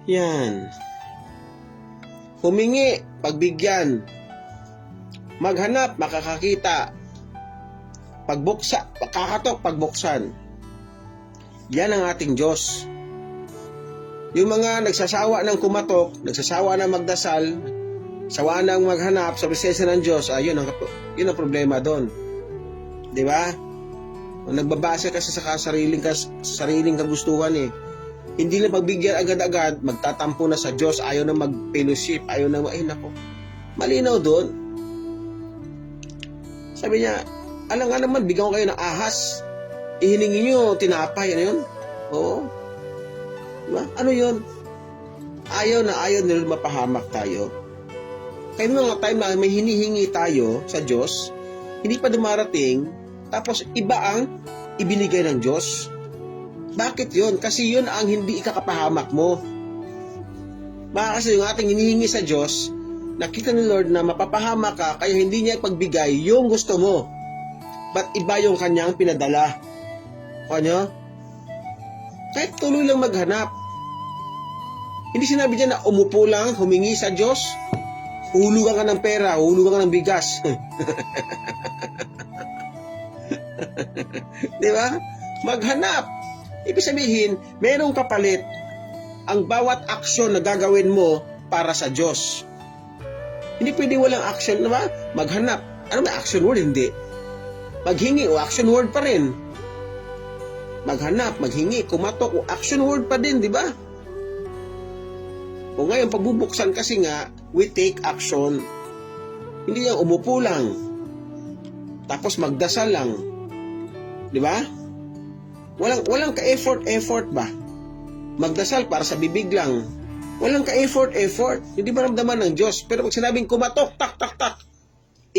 Yan. Humingi, pagbigyan. Maghanap, makakakita. Pagbuksa, kakatok, pagbuksan. Yan ang ating Diyos. Yung mga nagsasawa ng kumatok, nagsasawa ng magdasal, sawa ng maghanap sa presensya ng Diyos, yun ang problema doon. Di ba? Nagbabase kasi sa sariling kagustuhan eh. Hindi na pagbigyan agad-agad, magtatampo na sa Diyos, ayaw na mag-fellowship, ayaw na, nako. Malinaw doon. Sabi niya, alam nga naman, bigyan ko kayo ng ahas. Ihiningi nyo, tinapay, ano yun? Oo. Diba? Ano yun? Ayaw nila mapahamak tayo. Kaya mga time na may hinihingi tayo sa Diyos, hindi pa dumarating, tapos iba ang ibinigay ng Diyos. Bakit yun? Kasi yun ang hindi ikakapahamak mo. Kasi yung ating hinihingi sa Diyos, nakita ni Lord na mapapahamak ka, kaya hindi niya ipagbigay yung gusto mo. But iba yung kanyang pinadala. Kanya? Kahit tuloy lang maghanap. Hindi sinabi niya na umupo lang, humingi sa Diyos, hulugan ka ng pera, hulugan ka ng bigas. Di ba? Maghanap. Ibig sabihin, merong kapalit ang bawat aksyon na gagawin mo para sa Diyos. Hindi pwede walang action, diba? Maghanap. Ano may action word? Hindi. Maghingi o action word pa rin. Maghanap, maghingi, kumatok o action word pa din, di ba? O ngayon, pagbubuksan kasi nga, we take action. Hindi yung umupo lang. Tapos magdasal lang. Di ba? Walang ka-effort ba? Magdasal para sa bibig lang. Walang ka-effort. Hindi maramdaman ng Diyos. Pero pag sinabing kumatok, tak, tak, tak,